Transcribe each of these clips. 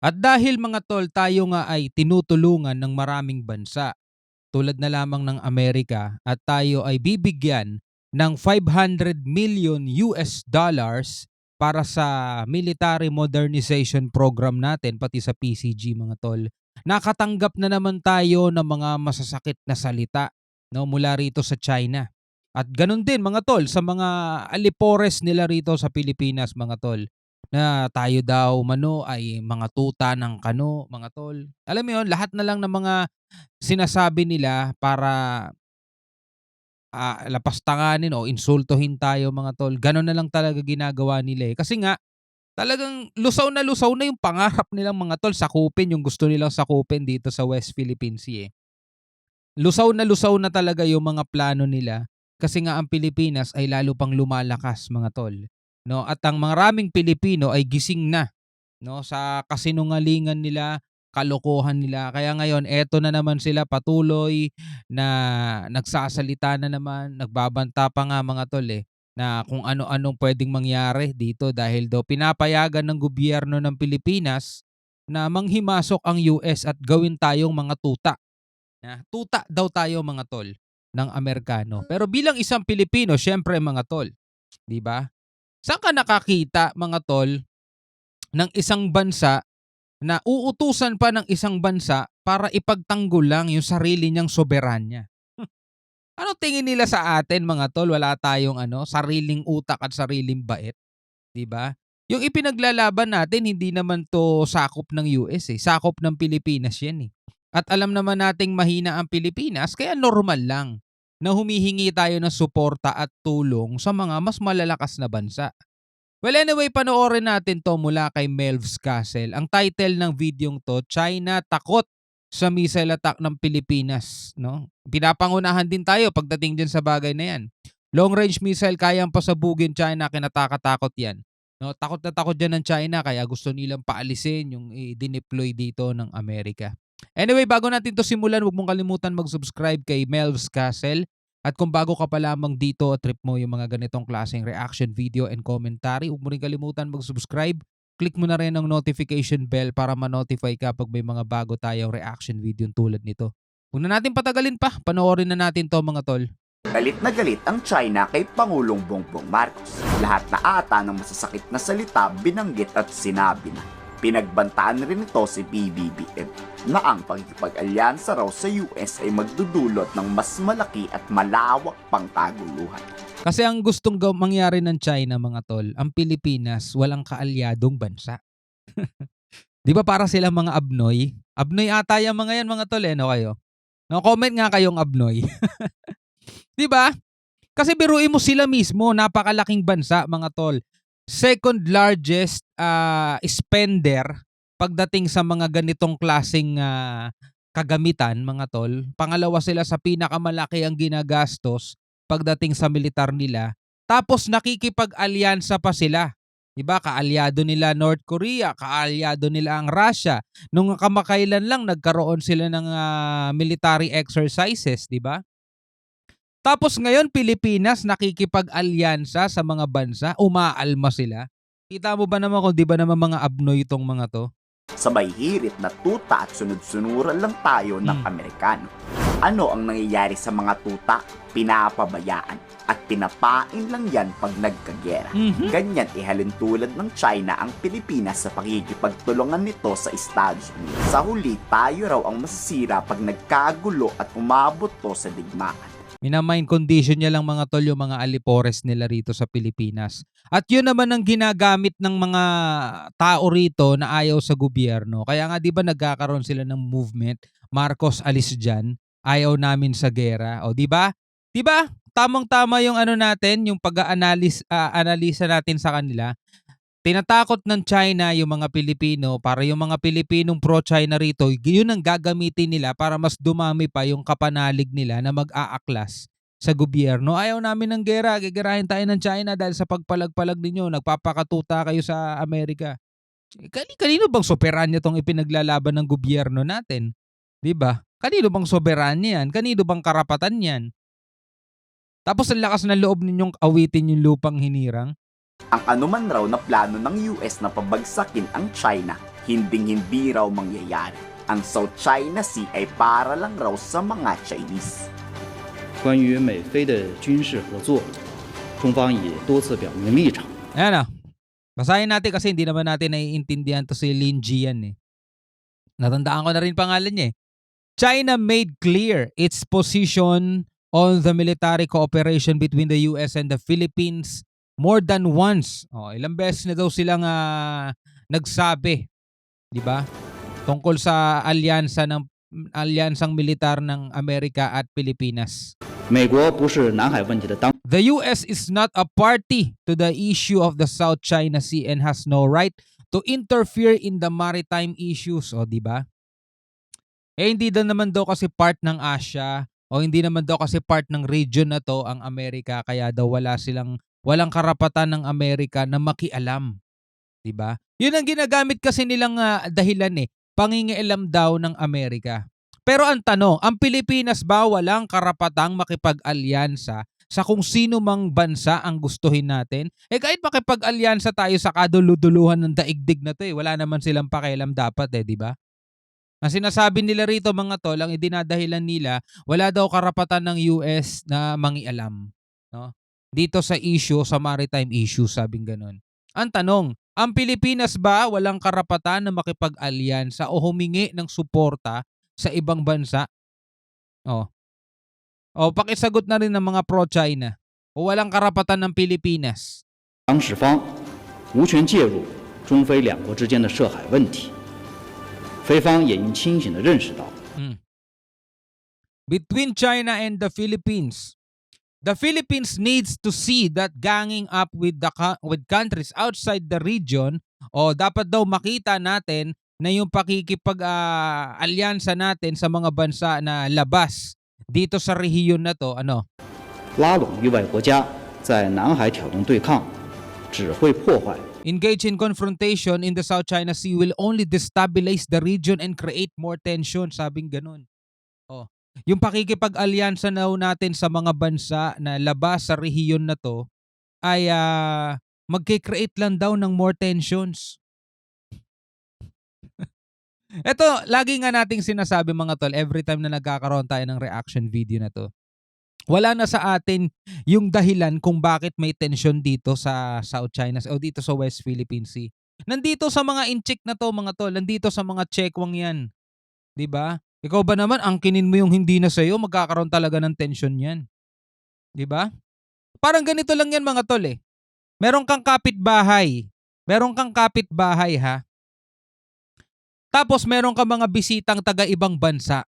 At dahil mga tol, tayo nga ay tinutulungan ng maraming bansa tulad na lamang ng Amerika at tayo ay bibigyan ng $500 million para sa military modernization program natin pati sa PCG mga tol. Nakatanggap na naman tayo ng mga masasakit na salita no mula rito sa China. At ganun din mga tol sa mga alipores nila rito sa Pilipinas mga tol na tayo daw mano ay mga tuta ng kano mga tol. Alam mo 'yon, lahat na lang ng mga sinasabi nila para lapastanganin o insultuhin tayo mga tol. Gano'n na lang talaga ginagawa nila, eh. Kasi nga talagang lusaw na yung pangarap nilang mga tol sakupin yung gusto nilang sakupin dito sa West Philippine Sea, eh. Lusaw na talaga yung mga plano nila kasi nga ang Pilipinas ay lalo pang lumalakas mga tol, 'no? At ang maraming Pilipino ay gising na 'no, sa kasinungalingan nila, kalokohan nila. Kaya ngayon eto na naman sila patuloy na nagsasalita na naman, nagbabanta pa nga mga tol, eh, na kung ano-anong puwedeng mangyari dito dahil daw pinapayagan ng gobyerno ng Pilipinas na manghimasok ang US at gawin tayong mga tuta. Tuta daw tayo mga tol ng Amerikano. Pero bilang isang Pilipino siyempre mga tol, 'di ba? Saan ka nakakita mga tol ng isang bansa na uutusan pa ng isang bansa para ipagtanggol lang yung sarili niyang soberanya. Ano tingin nila sa atin mga tol? Wala tayong sariling utak at sariling bait, 'di ba? Yung ipinaglalaban natin hindi naman 'to sakop ng US, eh, sakop ng Pilipinas 'yan, eh. At alam naman nating mahina ang Pilipinas kaya normal lang na humihingi tayo ng suporta at tulong sa mga mas malalakas na bansa. Well anyway, panoorin natin 'to mula kay Melv's Castle. Ang title ng videong 'to, China takot sa missile attack ng Pilipinas, 'no? Pinapangunahan din tayo pagdating diyan sa bagay na 'yan. Long range missile kayang pasabugin China, kinatakatakot 'yan. 'No, takot na takot diyan ng China kaya gusto nilang paalisin yung i-dineploy dito ng Amerika. Anyway, bago natin 'to simulan, huwag mong kalimutan mag-subscribe kay Melv's Castle. At kung bago ka pa lamang dito, trip mo yung mga ganitong klaseng reaction video and commentary, huwag mo rin kalimutan mag-subscribe. Click mo na rin ang notification bell para ma-notify ka pag may mga bago tayong reaction video tulad nito. Huwag na natin patagalin pa, panoorin na natin to mga tol. Galit na galit ang China kay Pangulong Bongbong Marcos. Lahat na ata ng masasakit na salita binanggit at sinabi na. Pinagbantaan rin ito si BBBM na ang pagkipag-alyansa raw sa US ay magdudulot ng mas malaki at malawak pang kaguluhan. Kasi ang gustong mangyari ng China mga tol, ang Pilipinas walang kaalyadong bansa. Di ba para silang mga abnoy? Abnoy ata yung mga yan mga tol, no kayo? No, comment nga kayong abnoy. Di ba? Kasi biruin mo sila mismo, napakalaking bansa mga tol. Second largest spender pagdating sa mga ganitong klaseng kagamitan mga tol. Pangalawa sila sa pinakamalaki ang ginagastos pagdating sa militar nila. Tapos nakikipag-alyansa pa sila. 'Di ba? Kaalyado nila North Korea, kaalyado nila ang Russia. Nung kamakailan lang nagkaroon sila ng military exercises, 'di ba? Tapos ngayon Pilipinas nakikipag-alyansa sa mga bansa, umaalma sila. Kita mo ba naman kung 'di ba naman mga abnoy itong mga 'to? Sabay hirit na tuta at sunod-sunuran lang tayo ng Amerikano. Ano ang nangyayari sa mga tuta? Pinapabayaan at pinapain lang yan pag nagkagera. Ganyan ihalin tulad ng China ang Pilipinas sa pakikipagtulungan nito sa Estados Unidos. Sa huli, tayo raw ang masisira pag nagkagulo at umabot to sa digmaan. Minamind condition niya lang mga tol yung mga alipores nila rito sa Pilipinas. At yun naman ang ginagamit ng mga tao rito na ayaw sa gobyerno. Kaya nga 'di ba nagkakaroon sila ng movement, Marcos alis diyan, ayaw namin sa gera. O 'di ba? 'Di ba? Tamang-tama yung natin, yung analisa natin sa kanila. Tinatakot ng China yung mga Pilipino para yung mga Pilipinong pro-China rito, yun ang gagamitin nila para mas dumami pa yung kapanalig nila na mag-aaklas sa gobyerno. Ayaw namin ng gera, gigerahin tayo ng China dahil sa pagpalag-palag ninyo, nagpapakatuta kayo sa Amerika. Kanino bang soberanya tong ipinaglalaban ng gobyerno natin? 'Di ba? Kanino bang soberanya yan? Kanino bang karapatan yan? Tapos ang lakas ng loob ninyong awitin yung lupang hinirang. Ang anuman raw na plano ng US na pabagsakin ang China hinding-hindi raw mangyayari. Ang South China Sea ay para lang raw sa mga Chinese. 关于美菲的军事合作，中方已多次表明立场。 Ayan basahin natin kasi hindi naman natin naiintindihan to si Lin Jian eh. Natandaan ko na rin pangalan niya eh. China made clear its position on the military cooperation between the US and the Philippines more than once. Ilang beses na daw silang nagsabi, di ba? Tungkol sa alyansang militar ng Amerika at Pilipinas. 美国不是南海问题的当 The US is not a party to the issue of the South China Sea and has no right to interfere in the maritime issues. O, di ba? Hindi naman daw kasi part ng Asia o hindi naman daw kasi part ng region na to ang Amerika, kaya daw walang karapatan ng Amerika na makialam. 'Di ba? 'Yun ang ginagamit kasi nilang dahilan pangingialam daw ng Amerika. Pero ang tanong, ang Pilipinas ba walang karapatang makipag-alyansa sa kung sino mang bansa ang gustuhin natin? Kahit makipag-alyansa tayo sa kaduluduluhan ng daigdig na to wala naman silang pakialam dapat 'di ba? Ang sinasabi nila rito mga tol, ang idinadahilan nila, wala daw karapatan ng US na mangialam, no? Dito sa issue, sa maritime issue, sabing ganun. Ang tanong, ang Pilipinas ba walang karapatan na makipag-alyansa o humingi ng suporta sa ibang bansa? Pakisagot na rin ng mga pro-China. O walang karapatan ng Pilipinas? 当事方无权介入中非两国之间的涉海问题。 菲方也应清醒地认识到 Between China and the Philippines needs to see that ganging up with countries outside the region dapat daw makita natin na yung pakikipag-alyansa natin sa mga bansa na labas dito sa rehiyon na to, 拉拢域外国家在南海挑动对抗，只会破坏 Engage in confrontation in the South China Sea will only destabilize the region and create more tension, sabing ganun. Yung pakikipag-alyansa natin sa mga bansa na labas sa rehiyon na to ay magkikreate lang daw ng more tensions. Ito, lagi nga nating sinasabi mga tol, every time na nagkakaroon tayo ng reaction video na to, wala na sa atin yung dahilan kung bakit may tension dito sa South China o dito sa West Philippine Sea. Nandito sa mga inchik na to mga tol, nandito sa mga checkwang yan. 'Di ba? Ikaw ba naman angkinin mo yung hindi na sa'yo, magkakaroon talaga ng tension yan. 'Di ba? Parang ganito lang yan mga tol eh. Meron kang kapitbahay ha. Tapos meron ka mga bisitang taga-ibang bansa.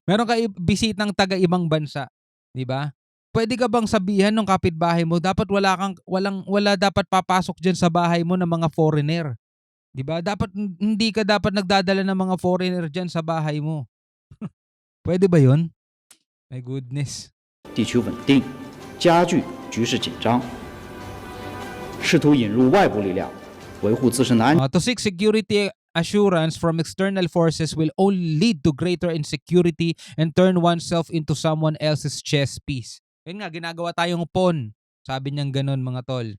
Meron ka bisitang taga-ibang bansa, 'di ba? Pwede ka bang sabihan ng kapitbahay mo dapat wala dapat papasok diyan sa bahay mo ng mga foreigner. 'Di ba? Hindi ka dapat nagdadala ng mga foreigner diyan sa bahay mo. Pwede ba 'yun? My goodness. 地区稳定，加剧局势紧张，试图引入外部力量，维护自身的安。 To seek security assurance from external forces will only lead to greater insecurity and turn oneself into someone else's chess piece. Yun nga, ginagawa tayong pawn. Sabi niyang ganun mga tol.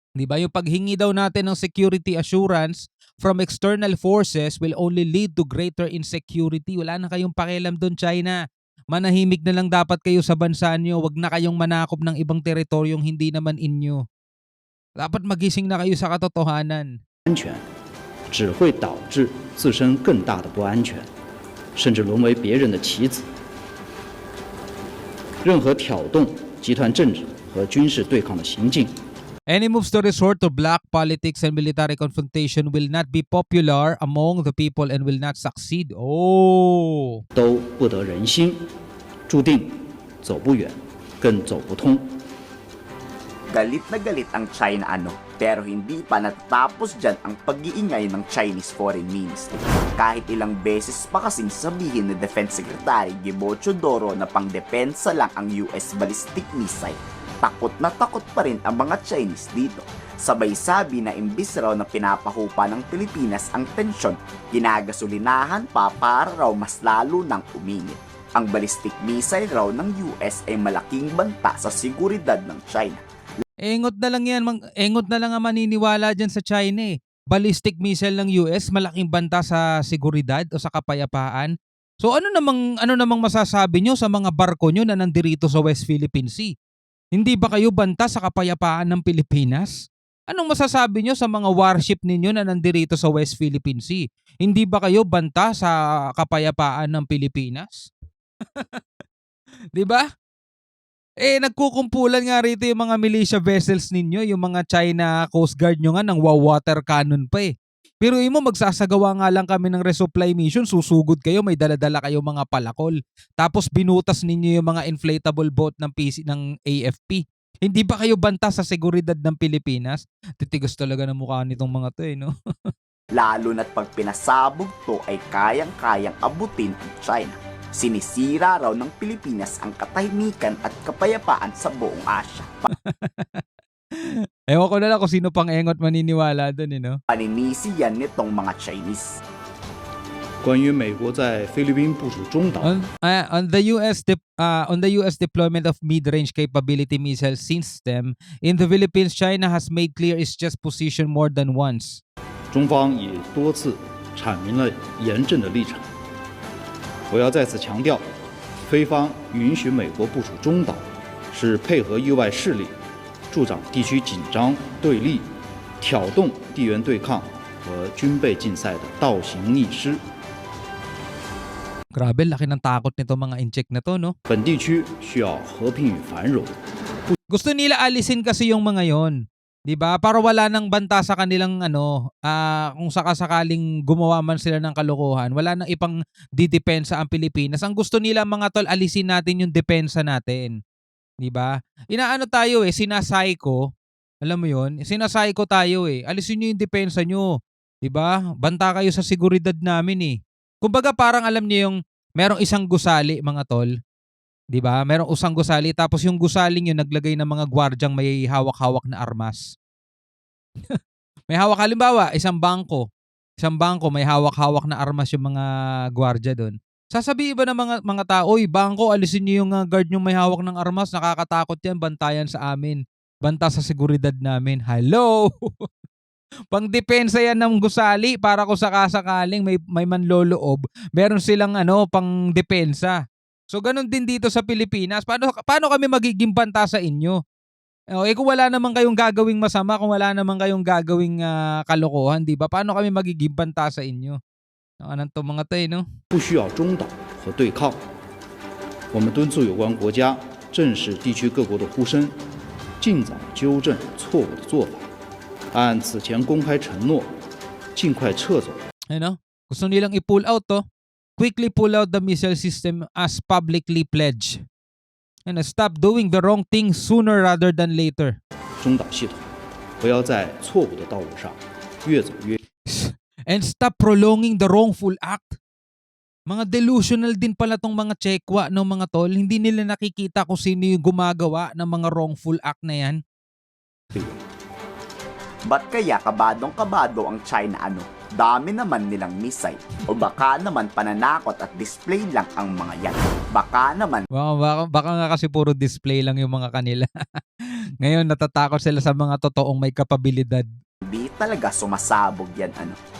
Di ba? Yung paghingi daw natin ng security assurance from external forces will only lead to greater insecurity. Wala na kayong pakialam doon, China. Manahimik na lang dapat kayo sa bansa niyo. Huwag na kayong manakop ng ibang teritoryong hindi naman inyo. Dapat magising na kayo sa katotohanan. 安全只会导致自身更大的不安全，甚至沦为别人的棋子。任何挑动集团政治和军事对抗的行径， Any moves to resort to black politics and military confrontation will not be popular among the people and will not succeed. 都不得人心，注定走不远，更走不通。 Galit na galit ang China pero hindi pa natatapos dyan ang pag-iingay ng Chinese Foreign Ministry. Kahit ilang beses pa kasing sabihin ni Defense Secretary Gibo Chodoro na pangdepensa lang ang US ballistic missile, takot na takot pa rin ang mga Chinese dito. Sabay sabi na imbis raw na pinapahupa ng Pilipinas ang tensyon, ginagasolinahan pa para raw mas lalo nang uminit. Ang ballistic missile raw ng US ay malaking banta sa seguridad ng China. Engot na lang yan. Engot na lang ang maniniwala dyan sa China eh. ballistic missile ng US malaking banta sa seguridad o sa kapayapaan. So ano namang masasabi nyo sa mga barko nyo na nandirito sa West Philippine Sea? Hindi ba kayo banta sa kapayapaan ng Pilipinas? Anong masasabi nyo sa mga warship ninyo na nandirito sa West Philippine Sea? Hindi ba kayo banta sa kapayapaan ng Pilipinas? 'Di ba? Nagkukumpulan nga rito yung mga militia vessels ninyo, yung mga China Coast Guard nyo nga ng water cannon pa eh. Biruin mo, magsasagawa nga lang kami ng resupply mission, susugod kayo, may dala-dala kayo mga palakol. Tapos binutas ninyo yung mga inflatable boat ng AFP. Hindi ba kayo banta sa seguridad ng Pilipinas? Titigas talaga ng mukha nitong mga to no? Lalo na't pag pinasabog to ay kayang-kayang abutin ng China. Sinisira raw ng Pilipinas ang katahimikan at kapayapaan sa buong Asya. Ewan ko na lang kung sino pang engot maniniwala doon no? Paninisi yan nitong mga Chinese. 关于美国在菲律宾部署中导 On the US deployment of mid-range capability missile system in the Philippines, China has made clear its just position more than once. 中方已多次阐明了严正的立场。我要再次强调，菲方允许美国部署中导，是配合域外势力，助长地区紧张对立，挑动地缘对抗和军备竞赛的倒行逆施。 Grabe, laki ng takot nito mga incheck na to, no? 本地区需要和平与繁荣。 Gusto nila alisin kasi yung mga yon, 'di ba? Para wala nang banta sa kanilang kung sakasakaling gumawa man sila ng kalokohan, wala nang ipang didepensa ang Pilipinas. Ang gusto nila mga tol, alisin natin yung depensa natin. 'Di ba? Inaano tayo sinasayko. Alam mo 'yon? Sinasayko tayo Alisin niyo yung depensa niyo, 'di ba? Banta kayo sa seguridad namin Kumbaga parang alam niyo yung merong isang gusali mga tol, 'di ba? Merong isang gusali tapos yung gusaling yun naglagay ng mga gwardyang may hawak-hawak na armas. May hawak halimbawa, isang bangko may hawak-hawak na armas yung mga gwardya doon. Sasabihin ba ng mga tao, "Oy, bangko, alisin niyo yung guard yung may hawak ng armas, nakakatakot 'yan, bantayan sa amin. Banta sa seguridad namin." Hello. Pangdepensa yan ng gusali para kung sakasakaling may manloloob, meron silang pangdepensa. So ganun din dito sa Pilipinas. Paano kami magiging banta sa inyo? Kung wala naman kayong gagawing masama, kung wala naman kayong gagawing kalokohan, 'di ba? Paano kami magiging banta sa inyo? Anong to mga tayo, no? 不需要中导和对抗。我们敦促有关国家正视地区各国的呼声，尽早纠正错误的做法，按此前公开承诺，尽快撤走。 Gusto nilang i-pull out quickly pull out the missile system as publicly pledged. Stop doing the wrong thing sooner rather than later. 中导系统不要在错误的道路上越走越。 And stop prolonging the wrongful act. Mga delusional din pala tong mga Chekwa mga tol. Hindi nila nakikita kung sino yung gumagawa ng mga wrongful act na yan. Ba't kaya kabadong-kabado ang China Dami naman nilang missile. O baka naman pananakot at display lang ang mga yan. Baka naman Baka nga kasi puro display lang yung mga kanila. Ngayon natatakot sila sa mga totoong may kapabilidad. di talaga sumasabog yan.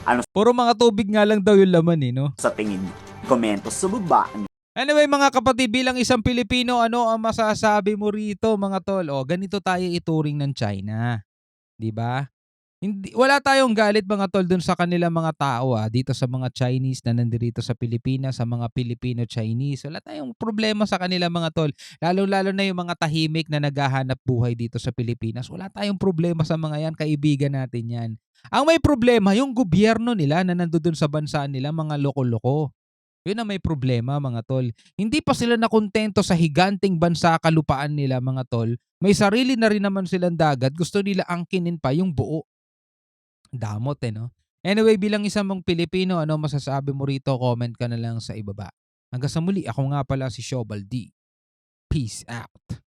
Ano Puro mga tubig nga lang daw yung laman no? sa tingin mo? Komento sa baba. Anyway mga kapatid, bilang isang Pilipino, ano ang masasabi mo rito mga tol? Ganito tayo ituring ng China. 'Di ba? Wala tayong galit mga tol dun sa kanila mga tao dito sa mga Chinese na nandirito sa Pilipinas, sa mga Filipino-Chinese. Wala tayong problema sa kanila mga tol. Lalo-lalo na yung mga tahimik na naghahanap buhay dito sa Pilipinas. Wala tayong problema sa mga yan, kaibigan natin yan. Ang may problema, yung gobyerno nila na nandoon sa bansa nila, mga loko-loko. Yun ang may problema mga tol. Hindi pa sila nakontento sa higanting bansa kalupaan nila mga tol. May sarili na rin naman silang dagat. Gusto nila angkinin pa yung buo. Damot no? Anyway, bilang isang mong Pilipino, ano masasabi mo rito? Comment ka na lang sa ibaba. Hanggang sa muli, ako nga pala si Shobal D. Peace out.